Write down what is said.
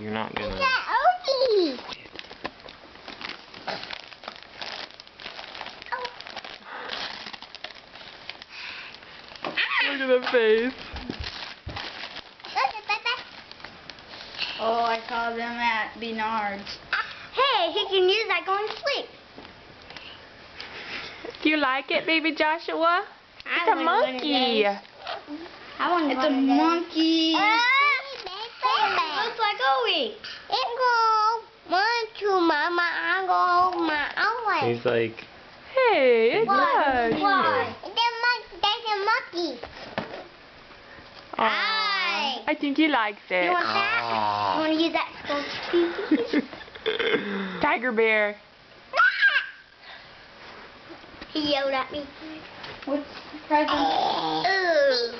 you're not gonna. Odie. Look at the face. Oh, I saw them at Benard's. Hey, he can use that going to sleep. Do you like it, baby Joshua? It's a monkey. It's a monkey. It looks like Owie. It go one, two, mama. I go my own way. He's like, hey, it's us. Why? There's a monkey. Aw, I think he likes it. You want that? You want to use that to go Tiger bear. He yelled at me. What's the present? Ooh.